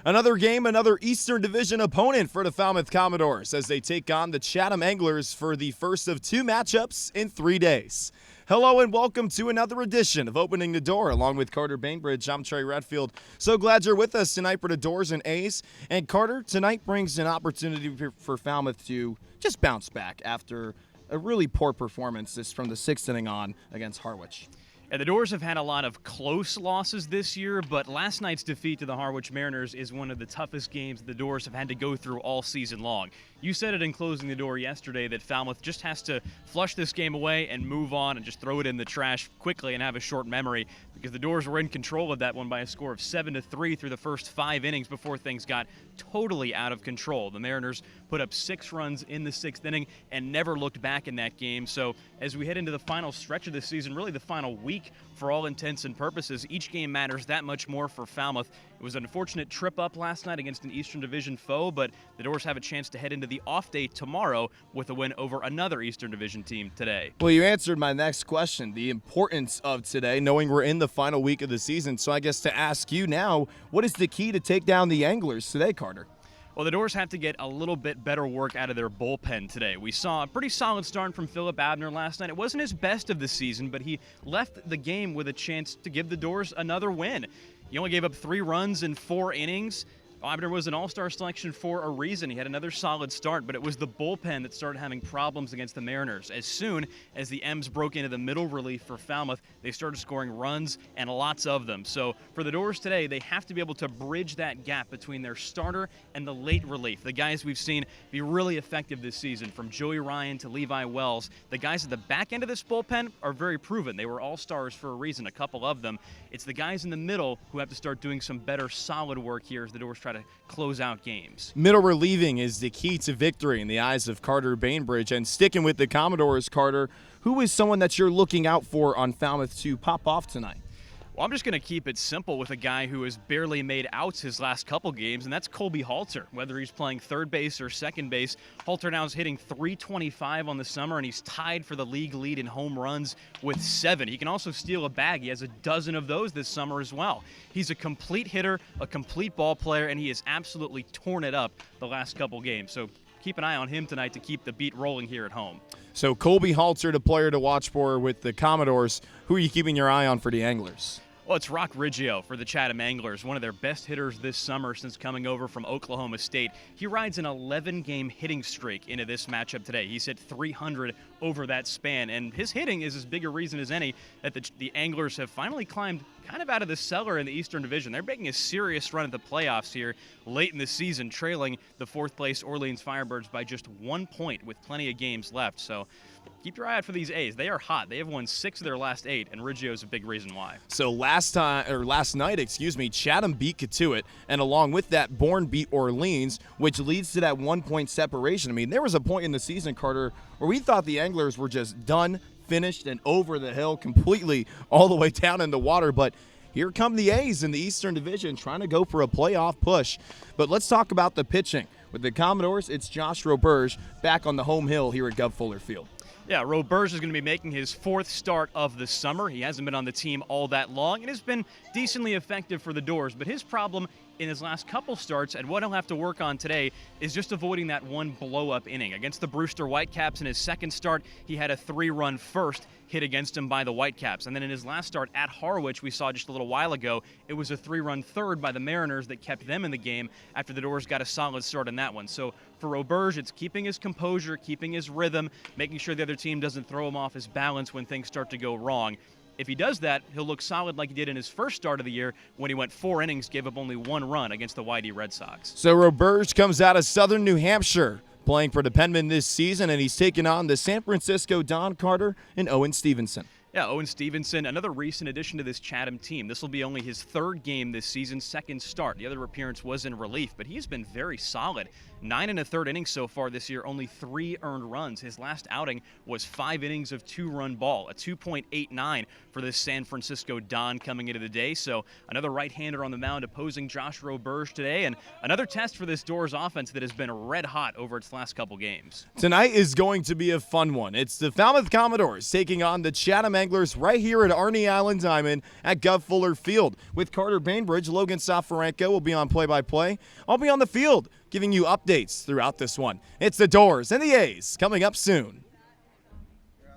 Another game, another Eastern Division opponent for the Falmouth Commodores as they take on the Chatham Anglers for the first of two matchups in 3 days. Hello and welcome to another edition of Opening the Door along with Carter Bainbridge. I'm Trey, Redfield. So glad you're with us tonight for the Dores and A's. And Carter, tonight brings an opportunity for Falmouth to just bounce back after a really poor performance from the sixth inning on against Harwich. And the Dores have had a lot of close losses this year, but last night's defeat to the Harwich Mariners is one of the toughest games the Dores have had to go through all season long. You said it in closing the door yesterday that Falmouth just has to flush this game away and move on and just throw it in the trash quickly and have a short memory, because the Dores were in control of that one by a score of 7-3 through the first 5 innings before things got totally out of control. The Mariners put up 6 runs in the 6th inning and never looked back in that game. So as we head into the final stretch of this season, really the final week for all intents and purposes, each game matters that much more for Falmouth. It was an unfortunate trip up last night against an Eastern Division foe, but the Dores have a chance to head into the off day tomorrow with a win over another Eastern Division team today. Well, you answered my next question, the importance of today, knowing we're in the final week of the season. So I guess to ask you now, what is the key to take down the Anglers today, Carter? Well, the Dores have to get a little bit better work out of their bullpen today. We saw a pretty solid start from Philip Abner last night. It wasn't his best of the season, but he left the game with a chance to give the Dores another win. He only gave up 3 runs in 4 innings. Abner was an all-star selection for a reason. He had another solid start, but it was the bullpen that started having problems against the Mariners. As soon as the M's broke into the middle relief for Falmouth, they started scoring runs, and lots of them. So for the Dores today, they have to be able to bridge that gap between their starter and the late relief. The guys we've seen be really effective this season, from Joey Ryan to Levi Wells. The guys at the back end of this bullpen are very proven. They were all-stars for a reason, a couple of them. It's the guys in the middle who have to start doing some better solid work here as the Dores try to close out games. Middle relieving is the key to victory in the eyes of Carter Bainbridge. And sticking with the Commodores, Carter, who is someone that you're looking out for on Falmouth to pop off tonight? Well, I'm just going to keep it simple with a guy who has barely made outs his last couple games, and that's Colby Halter. Whether he's playing third base or second base, Halter now is hitting .325 on the summer, and he's tied for the league lead in home runs with 7. He can also steal a bag. He has a dozen of those this summer as well. He's a complete hitter, a complete ball player, and he has absolutely torn it up the last couple games. So keep an eye on him tonight to keep the beat rolling here at home. So Colby Halter, the player to watch for with the Commodores. Who are you keeping your eye on for the Anglers? Well, it's Rock Riggio for the Chatham Anglers, one of their best hitters this summer since coming over from Oklahoma State. He rides an 11-game hitting streak into this matchup today. He's hit .300 over that span, and his hitting is as big a reason as any that the Anglers have finally climbed kind of out of the cellar in the Eastern Division. They're making a serious run at the playoffs here late in the season, trailing the 4th-place Orleans Firebirds by just 1 point with plenty of games left. So keep your eye out for these A's. They are hot. They have won 6 of their last 8, and Riggio's a big reason why. So last night, Chatham beat Katuitt, and along with that, Bourne beat Orleans, which leads to that 1-point separation. I mean, there was a point in the season, Carter, where we thought the Anglers were just done, finished, and over the hill completely all the way down in the water, but here come the A's in the Eastern Division trying to go for a playoff push. But let's talk about the pitching. With the Commodores, it's Josh Roberge back on the home hill here at Gov Fuller Field. Yeah, Roberge is going to be making his 4th start of the summer. He hasn't been on the team all that long and has been decently effective for the Dores, but his problem in his last couple starts, and what he'll have to work on today, is just avoiding that one blow-up inning. Against the Brewster Whitecaps in his 2nd start, he had a 3-run first hit against him by the Whitecaps. And then in his last start at Harwich, we saw just a little while ago, it was a 3-run third by the Mariners that kept them in the game after the Dores got a solid start in that one. So for Roberge, it's keeping his composure, keeping his rhythm, making sure the other team doesn't throw him off his balance when things start to go wrong. If he does that, he'll look solid like he did in his first start of the year when he went 4 innings, gave up only 1 run against the YD Red Sox. So Roberge comes out of Southern New Hampshire, playing for the Penmen this season, and he's taking on the San Francisco Don Carter and Owen Stevenson. Yeah, Owen Stevenson, another recent addition to this Chatham team. This will be only his 3rd game this season, 2nd start. The other appearance was in relief, but he's been very solid. 9 1/3 innings so far this year, only 3 earned runs. His last outing was 5 innings of 2-run ball, a 2.89 for this San Francisco Don coming into the day. So another right-hander on the mound opposing Josh Roberge today, and another test for this Dores offense that has been red hot over its last couple games. Tonight is going to be a fun one. It's the Falmouth Commodores taking on the Chatham Anglers Anglers right here at Arnie Allen Diamond at Gov Fuller Field. With Carter Bainbridge, Logan Safarenko will be on play-by-play. I'll be on the field giving you updates throughout this one. It's the Dores and the A's coming up soon.